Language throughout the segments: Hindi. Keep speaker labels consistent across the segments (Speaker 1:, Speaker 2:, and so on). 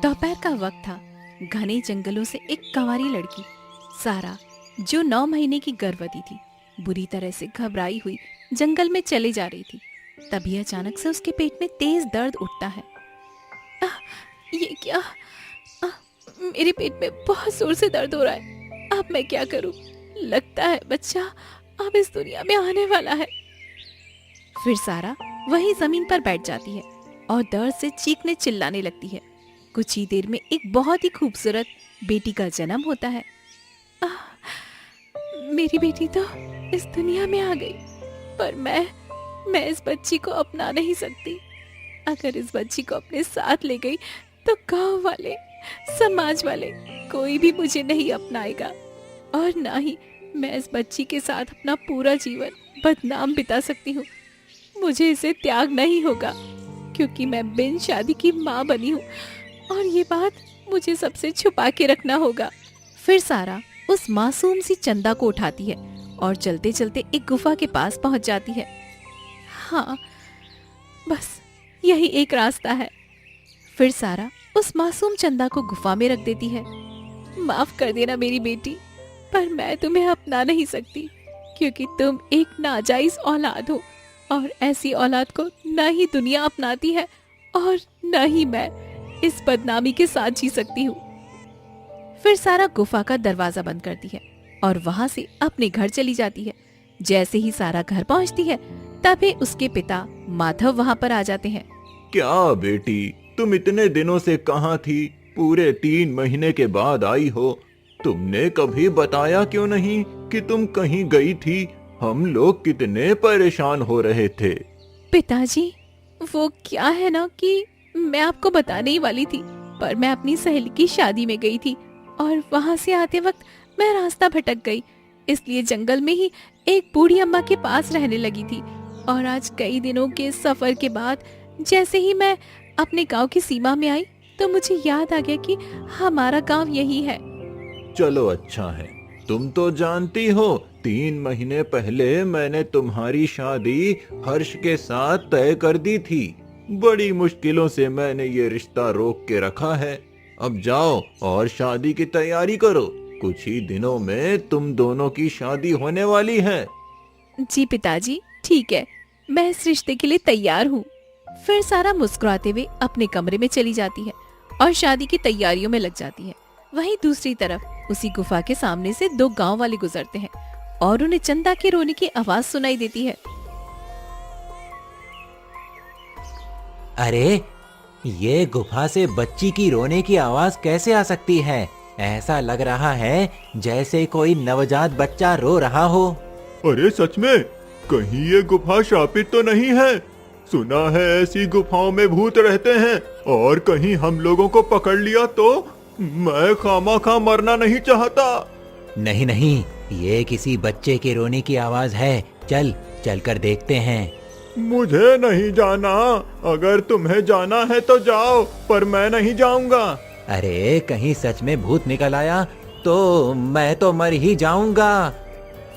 Speaker 1: दोपहर का वक्त था। घने जंगलों से एक कंवारी लड़की सारा, जो 9 महीने की गर्भवती थी, बुरी तरह से घबराई हुई जंगल में चली जा रही थी। तभी अचानक से उसके पेट में तेज दर्द उठता है। आह, ये क्या? मेरे पेट में बहुत जोर से दर्द हो रहा है। अब मैं क्या करूं? लगता है बच्चा अब इस दुनिया में आने वाला है। फिर सारा वही जमीन पर बैठ जाती है और दर्द से चीखने चिल्लाने लगती है। कुछ ही देर में एक बहुत ही खूबसूरत बेटी का जन्म होता है। आह, मेरी बेटी तो इस दुनिया में आ गई, पर मैं इस बच्ची को अपना नहीं सकती। अगर इस बच्ची को अपने साथ ले गई तो गांव वाले, समाज वाले, कोई भी मुझे नहीं अपनाएगा, और ना ही मैं इस बच्ची के साथ अपना पूरा जीवन बदनाम बिता सकती हूँ। मुझे इसे त्याग नहीं होगा, क्योंकि मैं बिन शादी की माँ बनी हूँ, और ये बात मुझे सबसे छुपा के रखना होगा। फिर सारा उस मासूम सी चंदा को उठाती है और चलते चलते एक गुफा के पास पहुंच जाती है। हाँ, बस यही एक रास्ता है। फिर सारा उस मासूम चंदा को गुफा में रख देती है। माफ कर देना मेरी बेटी, पर मैं तुम्हें अपना नहीं सकती, क्योंकि तुम एक नाजायज औलाद हो, और ऐसी औलाद को न ही दुनिया अपनाती है और न ही मैं इस बदनामी के साथ जी सकती हूँ। फिर सारा गुफा का दरवाजा बंद करती है और वहां से अपने घर चली जाती है। जैसे ही सारा घर पहुंचती है, तभी उसके पिता माधव वहां पर आ जाते हैं।
Speaker 2: क्या बेटी, तुम इतने दिनों से कहाँ थी? पूरे 3 महीने के बाद आई हो। तुमने कभी बताया क्यों नहीं कि तुम कहीं गई थी? हम लोग कितने परेशान हो रहे थे।
Speaker 1: पिताजी, वो क्या है ना कि मैं आपको बताने ही वाली थी, पर मैं अपनी सहेली की शादी में गई थी और वहां से आते वक्त मैं रास्ता भटक गई, इसलिए जंगल में ही एक बूढ़ी अम्मा के पास रहने लगी थी। और आज कई दिनों के सफर के बाद जैसे ही मैं अपने गांव की सीमा में आई, तो मुझे याद आ गया कि हमारा गांव यही है।
Speaker 2: चलो अच्छा है, तुम तो जानती हो 3 महीने पहले मैंने तुम्हारी शादी हर्ष के साथ तय कर दी थी। बड़ी मुश्किलों से मैंने ये रिश्ता रोक के रखा है। अब जाओ और शादी की तैयारी करो। कुछ ही दिनों में तुम दोनों की शादी होने वाली है।
Speaker 1: जी पिताजी, ठीक है, मैं इस रिश्ते के लिए तैयार हूँ। फिर सारा मुस्कुराते हुए अपने कमरे में चली जाती है और शादी की तैयारियों में लग जाती है। वहीं दूसरी तरफ उसी गुफा के सामने से 2 गांव वाले गुजरते हैं और उन्हें चंदा के रोने की आवाज सुनाई देती है।
Speaker 3: अरे, ये गुफा से बच्ची की रोने की आवाज कैसे आ सकती है? ऐसा लग रहा है जैसे कोई नवजात बच्चा रो रहा हो।
Speaker 2: अरे सच में, कहीं ये गुफा शापित तो नहीं है? सुना है ऐसी गुफाओं में भूत रहते हैं, और कहीं हम लोगों को पकड़ लिया तो? मैं खामा मरना नहीं चाहता।
Speaker 3: नहीं नहीं, ये किसी बच्चे के रोने की आवाज है। चल कर देखते हैं।
Speaker 2: मुझे नहीं जाना। अगर तुम्हें जाना है तो जाओ, पर मैं नहीं जाऊंगा।
Speaker 3: अरे, कहीं सच में भूत निकल आया तो मैं तो मर ही जाऊंगा।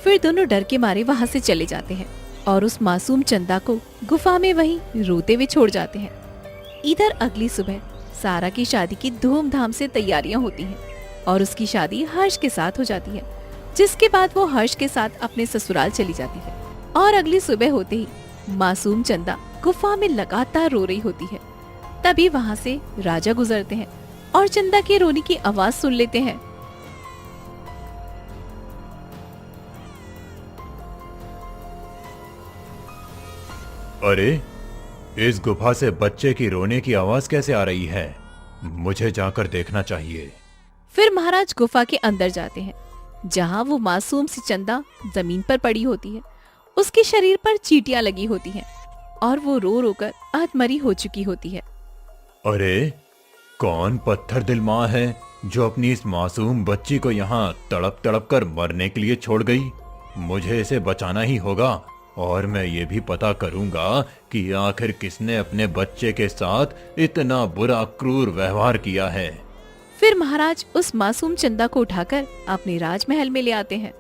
Speaker 1: फिर दोनों डर के मारे वहां से चले जाते हैं और उस मासूम चंदा को गुफा में वहीं रोते हुए छोड़ जाते हैं। इधर अगली सुबह सारा की शादी की धूमधाम से तैयारियां होती हैं और उसकी शादी हर्ष के साथ हो जाती है, जिसके बाद वो हर्ष के साथ अपने ससुराल चली जाती है। और अगली सुबह होते ही मासूम चंदा गुफा में लगातार रो रही होती है। तभी वहां से राजा गुजरते हैं और चंदा के रोने की आवाज सुन लेते हैं।
Speaker 2: अरे, इस गुफा से बच्चे की रोने की आवाज कैसे आ रही है? मुझे जाकर देखना चाहिए।
Speaker 1: फिर महाराज गुफा के अंदर जाते हैं, जहां वो मासूम सी चंदा जमीन पर पड़ी होती है। उसके शरीर पर चींटियां लगी होती हैं और वो रो रो कर अधमरी हो चुकी होती है।
Speaker 2: अरे, कौन पत्थर दिल माँ है जो अपनी इस मासूम बच्ची को यहाँ तड़प तड़प कर मरने के लिए छोड़ गई? मुझे इसे बचाना ही होगा, और मैं ये भी पता करूंगा कि आखिर किसने अपने बच्चे के साथ इतना बुरा क्रूर व्यवहार किया है।
Speaker 1: फिर महाराज उस मासूम चंदा को उठाकर अपने राजमहल में ले आते हैं।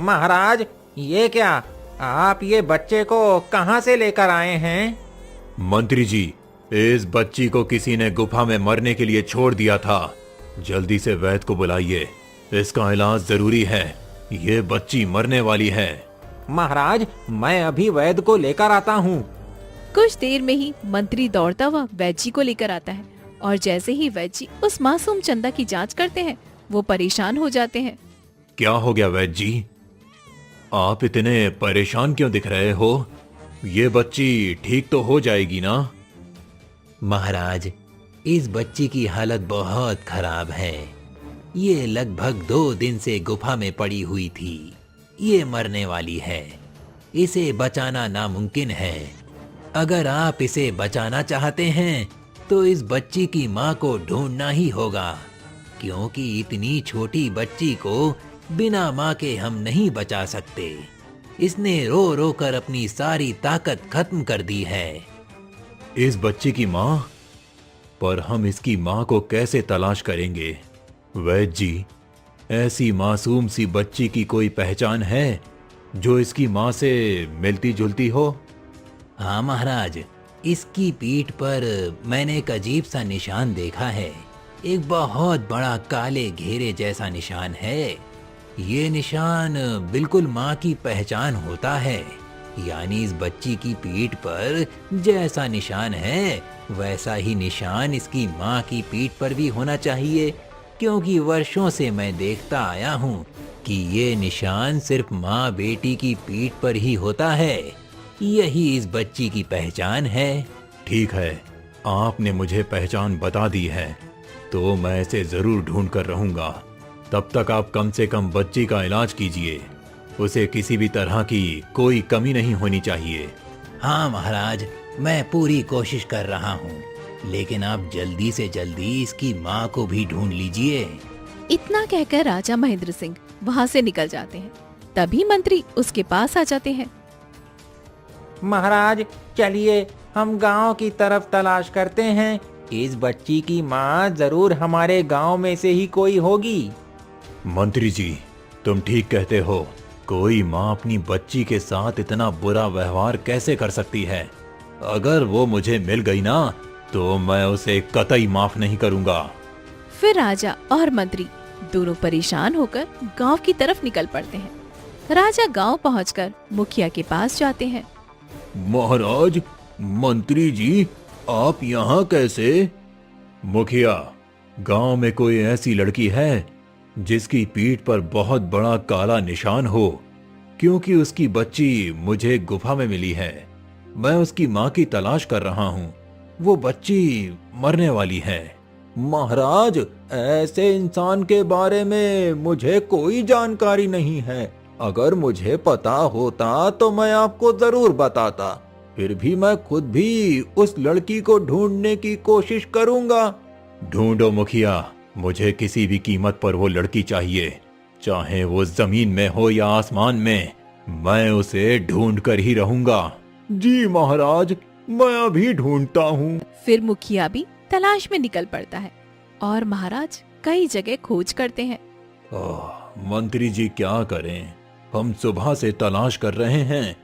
Speaker 4: महाराज, ये क्या? आप ये बच्चे को कहाँ से लेकर आए हैं?
Speaker 2: मंत्री जी, इस बच्ची को किसी ने गुफा में मरने के लिए छोड़ दिया था। जल्दी से वैद्य को बुलाइए, इसका इलाज जरूरी है। ये बच्ची मरने वाली है।
Speaker 3: महाराज, मैं अभी वैद्य को लेकर आता हूँ।
Speaker 1: कुछ देर में ही मंत्री दौड़ता हुआ वैद्य जी को लेकर आता है और जैसे ही वैद्य जी उस मासूम चंदा की जांच करते हैं वो परेशान हो जाते हैं।
Speaker 2: क्या हो गया वैद्य जी? आप इतने परेशान क्यों दिख रहे हो? ये बच्ची ठीक तो हो जाएगी ना?
Speaker 3: महाराज, इस बच्ची की हालत बहुत खराब है। ये लगभग 2 दिन से गुफा में पड़ी हुई थी। ये मरने वाली है। इसे बचाना नामुमकिन है। अगर आप इसे बचाना चाहते हैं तो इस बच्ची की माँ को ढूंढना ही होगा, क्योंकि इतनी छोटी बच्ची को बिना माँ के हम नहीं बचा सकते। इसने रो रो कर अपनी सारी ताकत खत्म कर दी है।
Speaker 2: इस बच्ची की माँ? पर हम इसकी माँ को कैसे तलाश करेंगे? वैद्य जी, ऐसी मासूम सी बच्ची की कोई पहचान है जो इसकी माँ से मिलती जुलती हो?
Speaker 3: हाँ महाराज, इसकी पीठ पर मैंने एक अजीब सा निशान देखा है। एक बहुत बड़ा काले घेरे जैसा निशान है। ये निशान बिल्कुल माँ की पहचान होता है। यानी इस बच्ची की पीठ पर जैसा निशान है वैसा ही निशान इसकी माँ की पीठ पर भी होना चाहिए, क्योंकि वर्षों से मैं देखता आया हूँ कि ये निशान सिर्फ माँ बेटी की पीठ पर ही होता है। यही इस बच्ची की पहचान है।
Speaker 2: ठीक है, आपने मुझे पहचान बता दी है तो मैं इसे जरूर ढूंढ कर रहूंगा। तब तक आप कम से कम बच्ची का इलाज कीजिए। उसे किसी भी तरह की कोई कमी नहीं होनी चाहिए।
Speaker 3: हाँ महाराज, मैं पूरी कोशिश कर रहा हूँ, लेकिन आप जल्दी से जल्दी इसकी माँ को भी ढूंढ लीजिए।
Speaker 1: इतना कहकर राजा महेंद्र सिंह वहाँ से निकल जाते हैं। तभी मंत्री उसके पास आ जाते हैं।
Speaker 3: महाराज, चलिए हम गांव की तरफ तलाश करते हैं। इस बच्ची की माँ जरूर हमारे गांव में से ही कोई होगी।
Speaker 2: मंत्री जी, तुम ठीक कहते हो। कोई माँ अपनी बच्ची के साथ इतना बुरा व्यवहार कैसे कर सकती है? अगर वो मुझे मिल गई ना तो मैं उसे कतई माफ नहीं करूंगा।
Speaker 1: फिर राजा और मंत्री दोनों परेशान होकर गांव की तरफ निकल पड़ते हैं। राजा गांव पहुंचकर मुखिया के पास जाते हैं।
Speaker 2: महाराज, मंत्री जी, आप यहाँ कैसे? मुखिया, गांव में कोई ऐसी लड़की है जिसकी पीठ पर बहुत बड़ा काला निशान हो? क्योंकि उसकी बच्ची मुझे गुफा में मिली है। मैं उसकी माँ की तलाश कर रहा हूँ। वो बच्ची मरने वाली है। महाराज, ऐसे इंसान के बारे में मुझे कोई जानकारी नहीं है। अगर मुझे पता होता तो मैं आपको जरूर बताता। फिर भी मैं खुद भी उस लड़की को ढूंढने की कोशिश करूंगा। ढूंढो मुखिया, मुझे किसी भी कीमत पर वो लड़की चाहिए, चाहे वो जमीन में हो या आसमान में। मैं उसे ढूंढ कर ही रहूंगा। जी महाराज, मैं अभी ढूंढता हूँ।
Speaker 1: फिर मुखिया भी तलाश में निकल पड़ता है और महाराज कई जगह खोज करते हैं।
Speaker 2: मंत्री जी, क्या करें? हम सुबह से तलाश कर रहे हैं,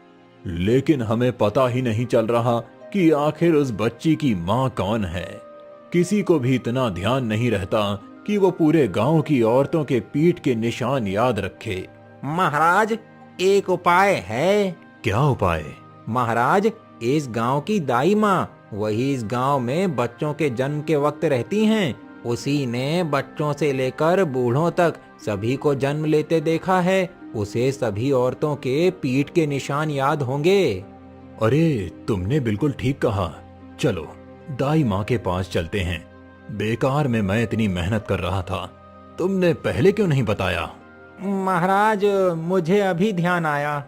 Speaker 2: लेकिन हमें पता ही नहीं चल रहा कि आखिर उस बच्ची की माँ कौन है। किसी को भी इतना ध्यान नहीं रहता कि वो पूरे गांव की औरतों के पीठ के निशान याद रखे।
Speaker 3: महाराज, एक उपाय है।
Speaker 2: क्या उपाय?
Speaker 3: महाराज, इस गांव की दाई माँ, वही इस गांव में बच्चों के जन्म के वक्त रहती हैं। उसी ने बच्चों से लेकर बूढ़ों तक सभी को जन्म लेते देखा है। उसे सभी औरतों के पीठ के निशान याद होंगे।
Speaker 2: अरे, तुमने बिल्कुल ठीक कहा। चलो दाई माँ के पास चलते हैं। बेकार में मैं इतनी मेहनत कर रहा था, तुमने पहले क्यों नहीं बताया?
Speaker 3: महाराज, मुझे अभी ध्यान आया।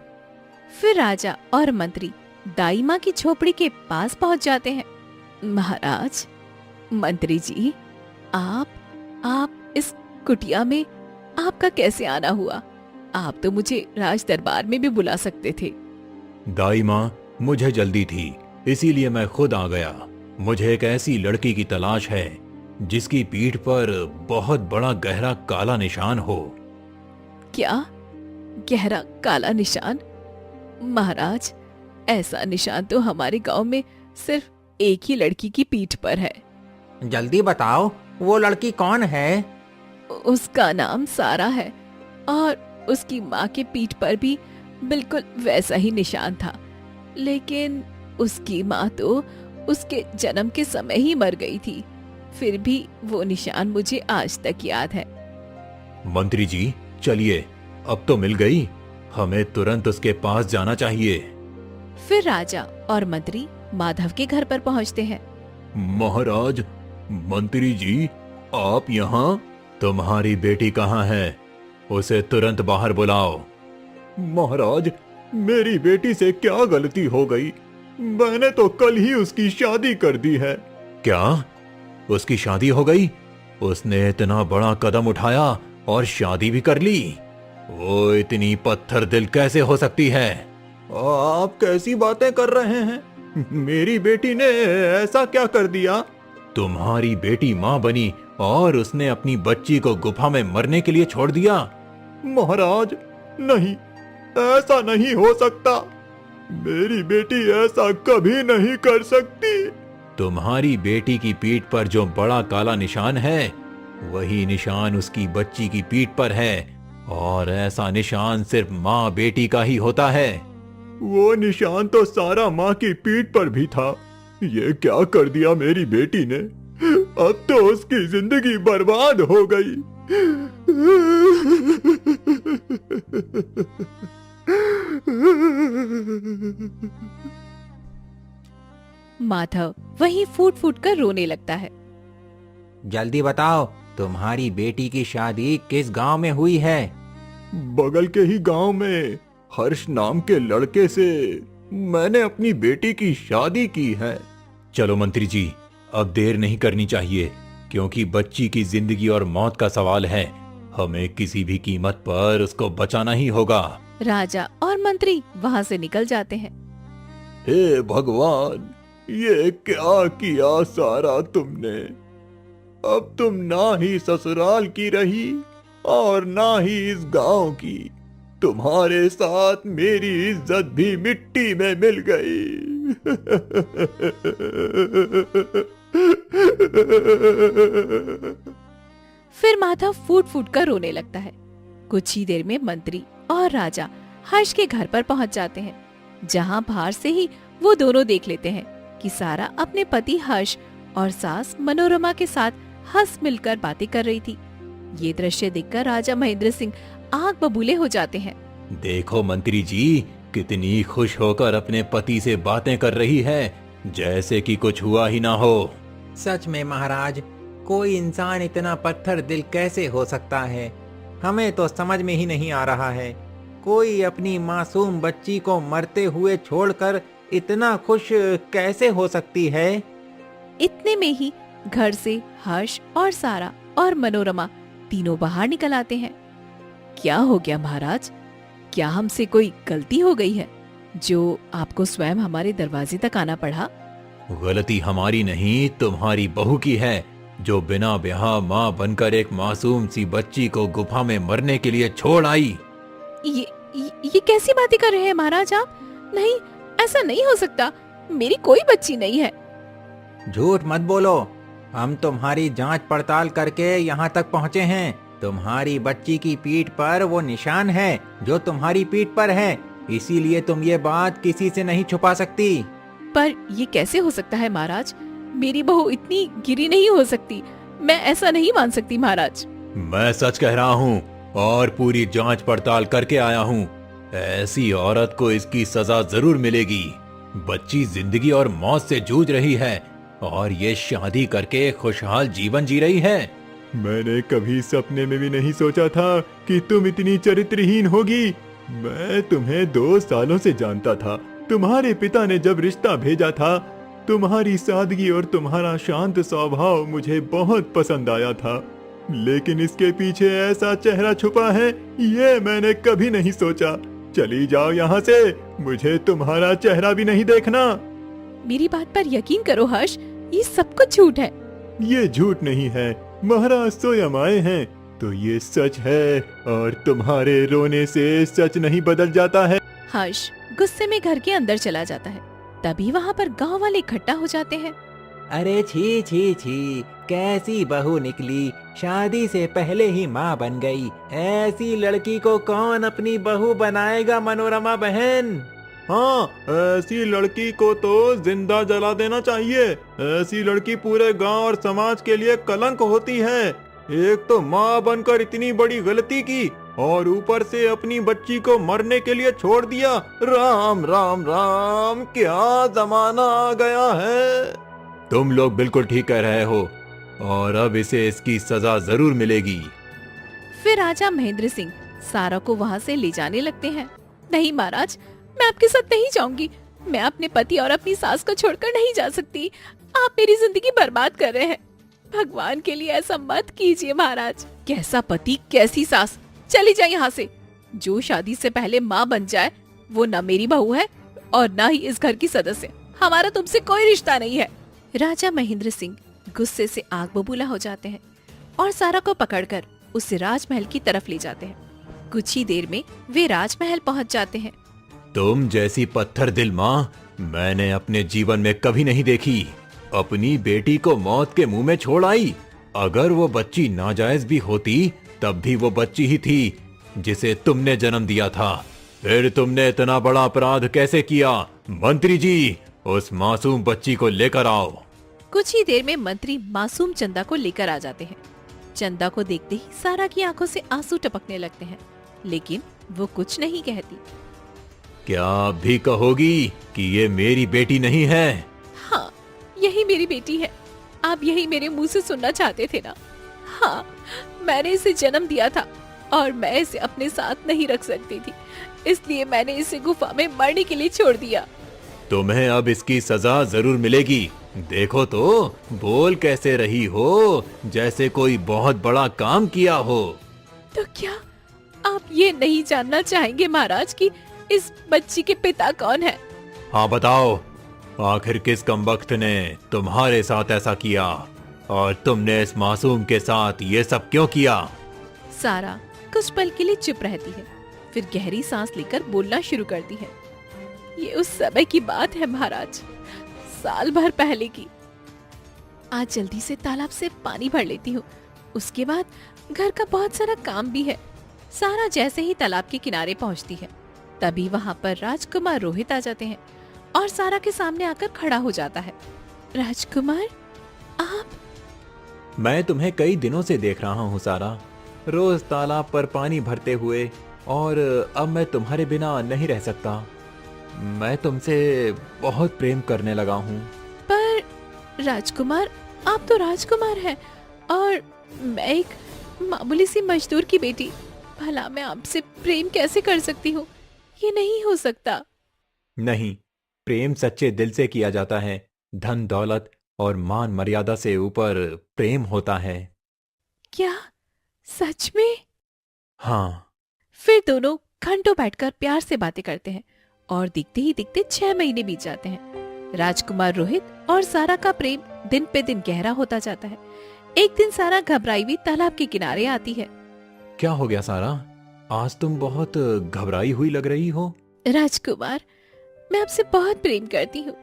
Speaker 1: फिर राजा और मंत्री दाई माँ की झोपड़ी के पास पहुंच जाते हैं। महाराज, मंत्री जी, आप इस कुटिया में आपका कैसे आना हुआ? आप तो मुझे राज दरबार में भी बुला सकते थे।
Speaker 2: दाई माँ, मुझे जल्दी थी, इसीलिए मैं खुद आ गया। मुझे एक ऐसी लड़की की तलाश है जिसकी पीठ पर बहुत बड़ा गहरा काला निशान हो।
Speaker 1: क्या? गहरा काला निशान? महाराज, ऐसा निशान तो हमारे गांव में सिर्फ एक ही लड़की की पीठ पर है।
Speaker 3: जल्दी बताओ, वो लड़की कौन है?
Speaker 1: उसका नाम सारा है और उसकी माँ के पीठ पर भी बिल्कुल वैसा ही निशान था, लेकिन उसकी माँ तो उसके जन्म के समय ही मर गई थी। फिर भी वो निशान मुझे आज तक याद है।
Speaker 2: मंत्री जी चलिए, अब तो मिल गई, हमें तुरंत उसके पास जाना चाहिए।
Speaker 1: फिर राजा और मंत्री माधव के घर पर पहुंचते हैं।
Speaker 2: महाराज, मंत्री जी आप यहाँ? तुम्हारी बेटी कहाँ है? उसे तुरंत बाहर बुलाओ। महाराज, मेरी बेटी से क्या गलती हो गई? मैंने तो कल ही उसकी शादी कर दी है। क्या? उसकी शादी हो गई? उसने इतना बड़ा कदम उठाया और शादी भी कर ली? वो इतनी पत्थर दिल कैसे हो सकती है? आप कैसी बातें कर रहे हैं? मेरी बेटी ने ऐसा क्या कर दिया? तुम्हारी बेटी माँ बनी और उसने अपनी बच्ची को गुफा में मरने के लिए छोड़ दिया? महाराज नहीं, ऐसा नहीं हो सकता। मेरी बेटी ऐसा कभी नहीं कर सकती। तुम्हारी बेटी की पीठ पर जो बड़ा काला निशान है, वही निशान उसकी बच्ची की पीठ पर है, और ऐसा निशान सिर्फ माँ बेटी का ही होता है। वो निशान तो सारा माँ की पीठ पर भी था। ये क्या कर दिया मेरी बेटी ने? अब तो उसकी जिंदगी बर्बाद हो गई।
Speaker 1: माधव वहीं फूट फूट कर रोने लगता है।
Speaker 3: जल्दी बताओ, तुम्हारी बेटी की शादी किस गांव में हुई है?
Speaker 2: बगल के ही गांव में हर्ष नाम के लड़के से मैंने अपनी बेटी की शादी की है। चलो मंत्री जी, अब देर नहीं करनी चाहिए, क्योंकि बच्ची की जिंदगी और मौत का सवाल है। हमें किसी भी कीमत पर उसको बचाना ही होगा।
Speaker 1: राजा और मंत्री वहाँ से निकल जाते हैं।
Speaker 2: हे भगवान, ये क्या किया सारा तुमने? अब तुम ना ही ससुराल की रही और ना ही इस गांव की। तुम्हारे साथ मेरी इज्जत भी मिट्टी में मिल गई।
Speaker 1: फिर माधव फूट फूट कर रोने लगता है। कुछ ही देर में मंत्री और राजा हर्ष के घर पर पहुंच जाते हैं, जहां बाहर से ही वो दोनों देख लेते हैं कि सारा अपने पति हर्ष और सास मनोरमा के साथ हंस मिलकर बातें कर रही थी। ये दृश्य देखकर राजा महेंद्र सिंह आग बबूले हो जाते हैं।
Speaker 2: देखो मंत्री जी, कितनी खुश होकर अपने पति से बातें कर रही है, जैसे कि कुछ हुआ ही ना हो।
Speaker 3: सच में महाराज, कोई इंसान इतना पत्थर दिल कैसे हो सकता है? हमें तो समझ में ही नहीं आ रहा है। कोई अपनी मासूम बच्ची को मरते हुए छोड़कर इतना खुश कैसे हो सकती है?
Speaker 1: इतने में ही घर से हर्ष और सारा और मनोरमा तीनों बाहर निकल आते हैं। क्या हो गया महाराज? क्या हमसे कोई गलती हो गई है जो आपको स्वयं हमारे दरवाजे तक आना पड़ा?
Speaker 2: गलती हमारी नहीं, तुम्हारी बहू की है, जो बिना ब्याह माँ बनकर एक मासूम सी बच्ची को गुफा में मरने के लिए छोड़ आई।
Speaker 1: ये कैसी बातें कर रहे हैं महाराज आप? नहीं, ऐसा नहीं हो सकता। मेरी कोई बच्ची नहीं है।
Speaker 3: झूठ मत बोलो, हम तुम्हारी जांच पड़ताल करके यहाँ तक पहुँचे हैं। तुम्हारी बच्ची की पीठ पर वो निशान है जो तुम्हारी पीठ पर है, इसीलिए तुम ये बात किसी से नहीं छुपा सकती।
Speaker 1: पर ये कैसे हो सकता है महाराज? मेरी बहू इतनी गिरी नहीं हो सकती। मैं ऐसा नहीं मान सकती महाराज।
Speaker 2: मैं सच कह रहा हूँ और पूरी जांच पड़ताल करके आया हूँ। ऐसी औरत को इसकी सजा जरूर मिलेगी। बच्ची जिंदगी और मौत से जूझ रही है और ये शादी करके खुशहाल जीवन जी रही है। मैंने कभी सपने में भी नहीं सोचा था कि तुम इतनी चरित्रहीन होगी। मैं तुम्हें 2 सालों से जानता था। तुम्हारे पिता ने जब रिश्ता भेजा था, तुम्हारी सादगी और तुम्हारा शांत स्वभाव मुझे बहुत पसंद आया था, लेकिन इसके पीछे ऐसा चेहरा छुपा है, ये मैंने कभी नहीं सोचा। चली जाओ यहाँ से, मुझे तुम्हारा चेहरा भी नहीं देखना।
Speaker 1: मेरी बात पर यकीन करो हर्ष, ये सब कुछ झूठ है।
Speaker 2: ये झूठ नहीं है, महाराज स्वयं आए हैं तो ये सच है, और तुम्हारे रोने से सच नहीं बदल जाता है।
Speaker 1: हर्ष गुस्से में घर के अंदर चला जाता है। तभी वहाँ पर गांव वाले इकट्ठा हो जाते हैं।
Speaker 3: अरे छी छी छी, कैसी बहू निकली, शादी से पहले ही माँ बन गई। ऐसी लड़की को कौन अपनी बहू बनाएगा मनोरमा बहन?
Speaker 2: हाँ, ऐसी लड़की को तो जिंदा जला देना चाहिए। ऐसी लड़की पूरे गांव और समाज के लिए कलंक होती है। एक तो माँ बनकर इतनी बड़ी गलती की और ऊपर से अपनी बच्ची को मरने के लिए छोड़ दिया। राम राम राम, क्या जमाना आ गया है। तुम लोग बिल्कुल ठीक कह रहे हो और अब इसे इसकी सजा जरूर मिलेगी।
Speaker 1: फिर राजा महेंद्र सिंह सारा को वहाँ से ले जाने लगते हैं। नहीं महाराज, मैं आपके साथ नहीं जाऊंगी। मैं अपने पति और अपनी सास को छोड़कर नहीं जा सकती। आप मेरी जिंदगी बर्बाद कर रहे हैं। भगवान के लिए ऐसा मत कीजिए महाराज। कैसा पति कैसी सास, चली जाए यहाँ से। जो शादी से पहले माँ बन जाए वो न मेरी बहू है और न ही इस घर की सदस्य। हमारा तुमसे कोई रिश्ता नहीं है। राजा महेंद्र सिंह गुस्से से आग बबूला हो जाते हैं और सारा को पकड़कर उसे राजमहल की तरफ ले जाते हैं। कुछ ही देर में वे राजमहल पहुँच जाते हैं।
Speaker 2: तुम जैसी पत्थर दिल माँ मैंने अपने जीवन में कभी नहीं देखी। अपनी बेटी को मौत के मुंह में छोड़ आई। अगर वो बच्ची नाजायज भी होती तब भी वो बच्ची ही थी जिसे तुमने जन्म दिया था। फिर तुमने इतना बड़ा अपराध कैसे किया? मंत्री जी, उस मासूम बच्ची को लेकर आओ।
Speaker 1: कुछ ही देर में मंत्री मासूम चंदा को लेकर आ जाते हैं। चंदा को देखते ही सारा की आंखों से आंसू टपकने लगते हैं, लेकिन वो कुछ नहीं कहती।
Speaker 2: क्या आप भी कहोगी कि ये मेरी बेटी नहीं है?
Speaker 1: हाँ, यही मेरी बेटी है। आप यही मेरे मुंह से सुनना चाहते थे ना? हाँ, मैंने इसे जन्म दिया था और मैं इसे अपने साथ नहीं रख सकती थी, इसलिए मैंने इसे गुफा में मरने के लिए छोड़ दिया।
Speaker 2: तुम्हें अब इसकी सजा जरूर मिलेगी। देखो तो बोल कैसे रही हो, जैसे कोई बहुत बड़ा काम किया हो।
Speaker 1: तो क्या आप ये नहीं जानना चाहेंगे महाराज कि इस बच्ची के पिता कौन है?
Speaker 2: हाँ बताओ, आखिर किस कमबख्त ने तुम्हारे साथ ऐसा किया और तुमने इस मासूम के साथ ये सब क्यों किया?
Speaker 1: सारा कुछ पल के लिए चुप रहती है, फिर गहरी सांस लेकर बोलना शुरू करती है। ये उस समय की बात है महाराज, साल भर पहले की। आज जल्दी से तालाब से पानी भर लेती हूँ, उसके बाद घर का बहुत सारा काम भी है। सारा जैसे ही तालाब के किनारे पहुँचती है, तभी वहाँ पर राजकुमार रोहित आ जाते हैं और सारा के सामने आकर खड़ा हो जाता है। राजकुमार, आप?
Speaker 2: मैं तुम्हें कई दिनों से देख रहा हूँ सारा, रोज तालाब पर पानी भरते हुए, और अब मैं तुम्हारे बिना नहीं रह सकता। मैं तुमसे बहुत प्रेम करने लगा हूँ।
Speaker 1: पर राजकुमार, आप तो राजकुमार हैं और मैं एक मामूली सी मजदूर की बेटी। भला मैं आपसे प्रेम कैसे कर सकती हूँ? ये नहीं हो सकता।
Speaker 2: नहीं, प्रेम सच्चे दिल से किया जाता है। धन दौलत और मान मर्यादा से ऊपर प्रेम होता है।
Speaker 1: क्या सच में?
Speaker 2: हाँ।
Speaker 1: फिर दोनों घंटों बैठकर प्यार से बातें करते हैं और दिखते ही दिखते 6 महीने बीत जाते हैं। राजकुमार रोहित और सारा का प्रेम दिन पे दिन गहरा होता जाता है। एक दिन सारा घबराई हुई तालाब के किनारे आती है।
Speaker 2: क्या हो गया सारा? आज तुम बहुत घबराई हुई लग रही हो।
Speaker 1: राजकुमार, मैं आपसे बहुत प्रेम करती हूँ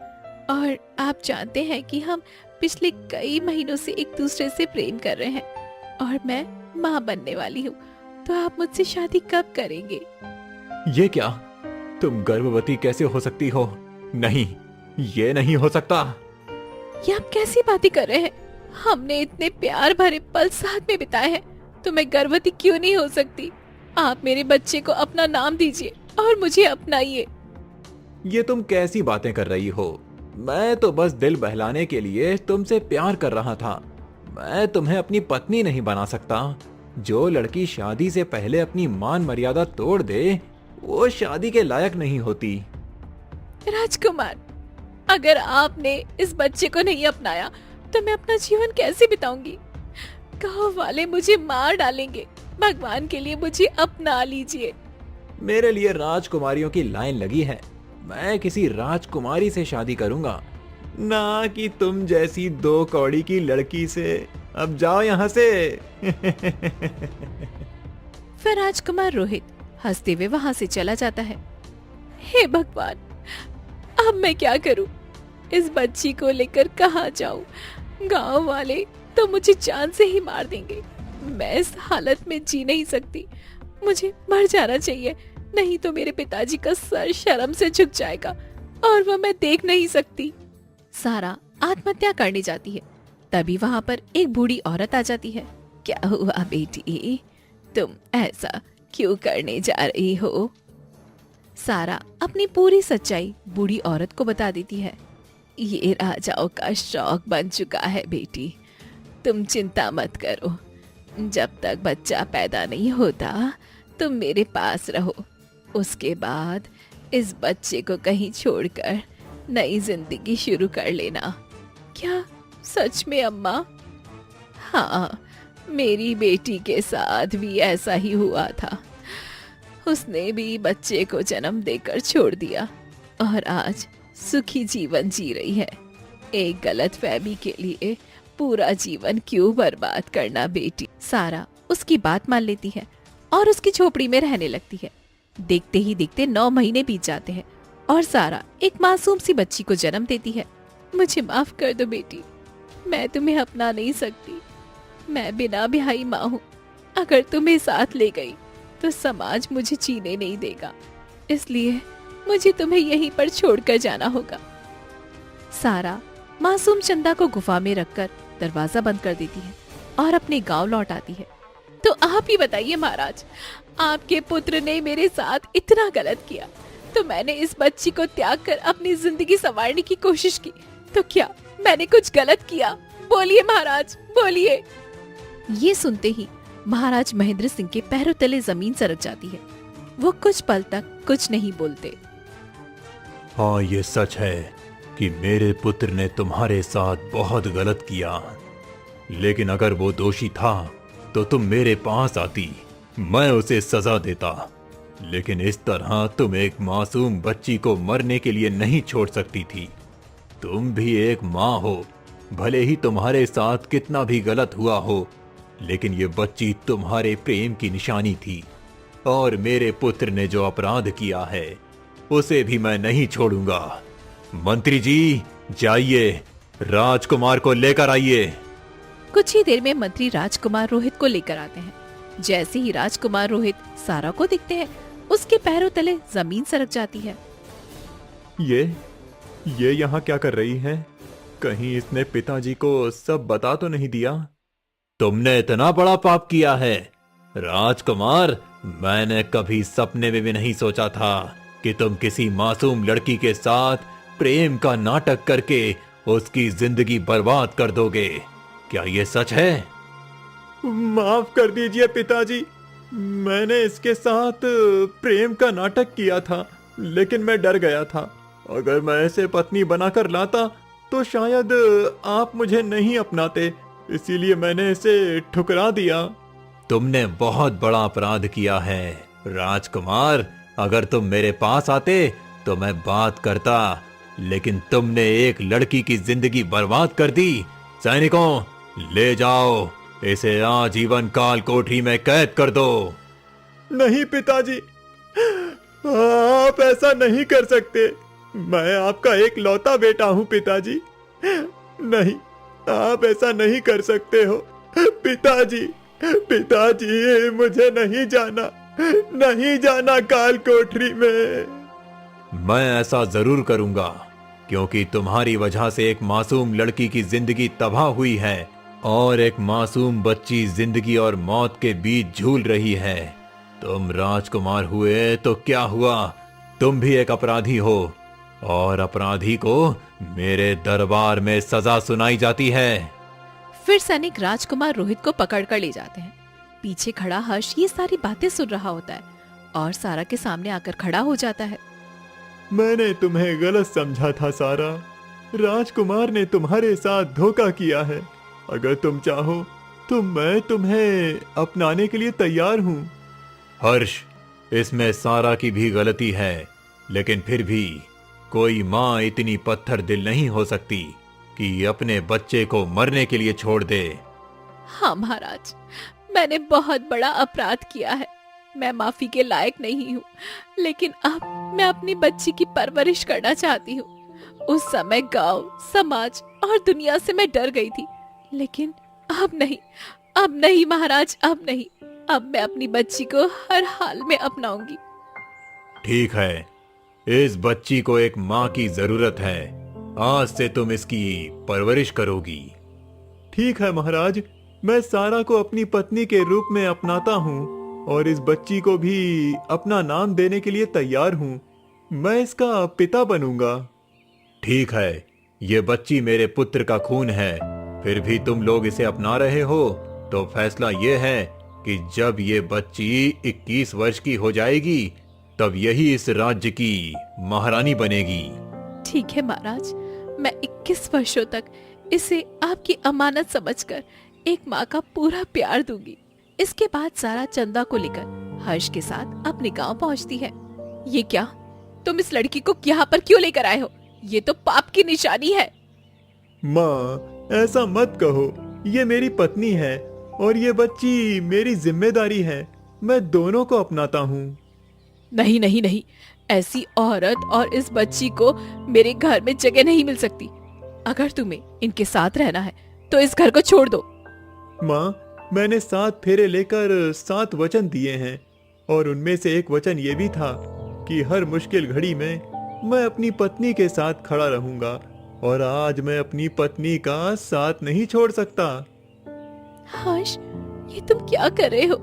Speaker 1: और आप जानते हैं कि हम पिछले कई महीनों से एक दूसरे से प्रेम कर रहे हैं और मैं माँ बनने वाली हूँ। तो आप मुझसे शादी कब करेंगे?
Speaker 2: ये क्या? तुम गर्भवती कैसे हो सकती हो? नहीं, ये नहीं हो सकता।
Speaker 1: ये आप कैसी बातें कर रहे हैं? हमने इतने प्यार भरे पल साथ में बिताए हैं, तो मैं गर्भवती क्यों नहीं हो सकती? आप मेरे बच्चे को अपना नाम दीजिए और मुझे अपनाइए।
Speaker 2: ये तुम कैसी बातें कर रही हो? मैं तो बस दिल बहलाने के लिए तुमसे प्यार कर रहा था। मैं तुम्हें अपनी पत्नी नहीं बना सकता। जो लड़की शादी से पहले अपनी मान मर्यादा तोड़ दे, वो शादी के लायक नहीं होती।
Speaker 1: राजकुमार, अगर आपने इस बच्चे को नहीं अपनाया तो मैं अपना जीवन कैसे बिताऊंगी? गांव वाले मुझे मार डालेंगे। भगवान के लिए मुझे अपना लीजिए।
Speaker 2: मेरे लिए राजकुमारियों की लाइन लगी है। मैं किसी राजकुमारी से शादी करूंगा, ना कि तुम जैसी 2 कौड़ी की लड़की से। अब जाओ यहाँ से।
Speaker 1: फिर राजकुमार रोहित हंसते हुए वहां से चला जाता है। हे भगवान, अब मैं क्या करूं? इस बच्ची को लेकर कहाँ जाऊं? गांव वाले तो मुझे जान से ही मार देंगे। मैं इस हालत में जी नहीं सकती। मुझे मर जाना चाहिए, नहीं तो मेरे पिताजी का सर शर्म से झुक जाएगा और वह मैं देख नहीं सकती। सारा आत्महत्या करने जाती है। तभी वहां पर एक बूढ़ी औरत आ जाती है। क्या हुआ बेटी, तुम ऐसा क्यों करने जा रही हो? सारा अपनी पूरी सच्चाई बूढ़ी औरत को बता देती है। ये राजाओं का शौक बन चुका है बेटी, तुम चिंता मत करो। जब तक बच्चा पैदा नहीं होता तुम मेरे पास रहो। उसके बाद इस बच्चे को कहीं छोड़कर नई जिंदगी शुरू कर लेना। क्या सच में अम्मा? हाँ, मेरी बेटी के साथ भी ऐसा ही हुआ था। उसने भी बच्चे को जन्म देकर छोड़ दिया और आज सुखी जीवन जी रही है। एक गलतफहमी के लिए पूरा जीवन क्यों बर्बाद करना बेटी? सारा उसकी बात मान लेती है और उसकी झोपड़ी में रहने लगती है। देखते ही देखते 9 महीने बीत जाते हैं और सारा एक मासूम सी बच्ची को जन्म देती है। मुझे माफ कर दो बेटी, मैं तुम्हें अपना नहीं सकती। मैं बिना ब्याही माँ हूँ। अगर तुम्हें साथ ले गई तो समाज मुझे जीने नहीं देगा, इसलिए मुझे तुम्हें यहीं पर छोड़कर जाना होगा। सारा मासूम चंदा को गुफा में रखकर दरवाजा बंद कर देती है और अपने गांव लौट आती है। तो आप ही बताइए महाराज, आपके पुत्र ने मेरे साथ इतना गलत किया तो मैंने इस बच्ची को त्याग कर अपनी जिंदगी संवारने की कोशिश की, तो क्या मैंने कुछ गलत किया? बोलिए महाराज, बोलिए। ये सुनते ही महाराज महेंद्र सिंह के पैरों तले जमीन सरक जाती है। वो कुछ पल तक कुछ नहीं बोलते।
Speaker 2: हाँ, ये सच है कि मेरे पुत्र ने तुम्हारे साथ बहुत गलत किया, लेकिन अगर वो दोषी था तो तुम मेरे पास आती, मैं उसे सजा देता। लेकिन इस तरह तुम एक मासूम बच्ची को मरने के लिए नहीं छोड़ सकती थी। तुम भी एक माँ हो, भले ही तुम्हारे साथ कितना भी गलत हुआ हो, लेकिन ये बच्ची तुम्हारे प्रेम की निशानी थी। और मेरे पुत्र ने जो अपराध किया है उसे भी मैं नहीं छोड़ूंगा। मंत्री जी, जाइए, राजकुमार को लेकर आइए।
Speaker 1: कुछ ही देर में मंत्री राजकुमार रोहित को लेकर आते हैं। जैसे ही राजकुमार रोहित सारा को दिखते हैं, उसके पैरों तले जमीन सरक जाती है।
Speaker 2: ये यहाँ क्या कर रही है? कहीं इसने पिताजी को सब बता तो नहीं दिया? तुमने इतना बड़ा पाप किया है राजकुमार, मैंने कभी सपने में भी नहीं सोचा था कि तुम किसी मासूम लड़की के साथ प्रेम का नाटक करके उसकी जिंदगी बर्बाद कर दोगे। क्या ये सच है? माफ कर दीजिए पिताजी, मैंने इसके साथ प्रेम का नाटक किया था, लेकिन मैं डर गया था। अगर मैं इसे पत्नी बनाकर लाता तो शायद आप मुझे नहीं अपनाते, इसीलिए मैंने इसे ठुकरा दिया। तुमने बहुत बड़ा अपराध किया है राजकुमार। अगर तुम मेरे पास आते तो मैं बात करता, लेकिन तुमने एक लड़की की जिंदगी बर्बाद कर दी। सैनिकों, ले जाओ, इसे आजीवन काल कोठरी में कैद कर दो। नहीं पिताजी, आप ऐसा नहीं कर सकते। मैं आपका एक लौता बेटा हूं पिताजी। नहीं, आप ऐसा नहीं कर सकते हो। पिताजी, पिताजी, मुझे नहीं जाना काल कोठरी में। मैं ऐसा जरूर करूंगा, क्योंकि तुम्हारी वजह से एक मासूम लड़की की जिंदगी तबाह हुई है और एक मासूम बच्ची जिंदगी और मौत के बीच झूल रही है। तुम राजकुमार हुए तो क्या हुआ, तुम भी एक अपराधी हो और अपराधी को मेरे दरबार में सजा सुनाई जाती है।
Speaker 1: फिर सैनिक राजकुमार रोहित को पकड़ कर ले जाते हैं। पीछे खड़ा हर्ष ये सारी बातें सुन रहा होता है और सारा के सामने आकर खड़ा हो जाता है।
Speaker 2: मैंने तुम्हें गलत समझा था सारा, राजकुमार ने तुम्हारे साथ धोखा किया है। अगर तुम चाहो तो मैं तुम्हें अपनाने के लिए तैयार हूँ। हर्ष, इसमें सारा की भी गलती है, लेकिन फिर भी कोई माँ इतनी पत्थर दिल नहीं हो सकती कि अपने बच्चे को मरने के लिए छोड़ दे।
Speaker 1: हाँ महाराज, मैंने बहुत बड़ा अपराध किया है, मैं माफी के लायक नहीं हूँ, लेकिन अब मैं अपनी बच्ची की परवरिश करना चाहती हूँ। उस समय गांव, समाज और दुनिया से मैं डर गई थी, लेकिन अब नहीं महाराज, अब नहीं। अब मैं अपनी बच्ची को हर हाल में अपनाऊंगी।
Speaker 2: ठीक है, इस बच्ची को एक माँ की जरूरत है। आज से तुम इसकी परवरिश करोगी। ठीक है महाराज, मैं सारा को अपनी पत्नी के रूप में अपनाता हूँ और इस बच्ची को भी अपना नाम देने के लिए तैयार हूँ। मैं इसका पिता बनूंगा। ठीक है, ये बच्ची मेरे पुत्र का खून है, फिर भी तुम लोग इसे अपना रहे हो, तो फैसला ये है कि जब ये बच्ची 21 वर्ष की हो जाएगी तब यही इस राज्य की महारानी बनेगी।
Speaker 1: ठीक है महाराज, मैं 21 वर्षों तक इसे आपकी अमानत समझकर एक माँ का पूरा प्यार दूंगी। इसके बाद सारा चंदा को लेकर हर्ष के साथ अपने गांव पहुंचती है। ये क्या, तुम इस लड़की को यहाँ पर क्यों लेकर आए हो? ये तो पाप की निशानी है।
Speaker 2: माँ, ऐसा मत कहो, ये मेरी पत्नी है और ये बच्ची मेरी जिम्मेदारी है। मैं दोनों को अपनाता हूँ।
Speaker 1: नहीं नहीं नहीं, ऐसी औरत और इस बच्ची को मेरे घर में जगह नहीं मिल सकती। अगर तुम्हें इनके साथ रहना है तो इस घर को छोड़ दो।
Speaker 2: माँ, मैंने 7 फेरे लेकर 7 वचन दिए हैं और उनमें से एक वचन ये भी था कि हर मुश्किल घड़ी में मैं अपनी पत्नी के साथ खड़ा रहूंगा, और आज मैं अपनी पत्नी का साथ नहीं छोड़ सकता।
Speaker 1: हर्ष, ये तुम क्या कर रहे हो?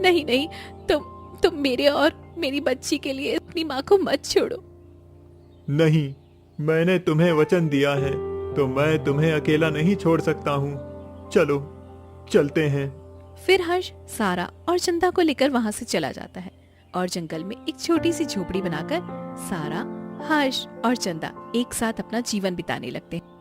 Speaker 1: नहीं नहीं, तुम मेरे और मेरी बच्ची के लिए अपनी माँ को मत छोड़ो।
Speaker 2: नहीं, मैंने तुम्हें वचन दिया है तो मैं तुम्हें अकेला नहीं छोड़ सकता हूँ। चलो, चलते हैं।
Speaker 1: फिर हर्ष सारा और चंदा को लेकर वहां से चला जाता है और जंगल में एक छोटी सी झोपड़ी बनाकर सारा, हर्ष और चंदा एक साथ अपना जीवन बिताने लगते हैं।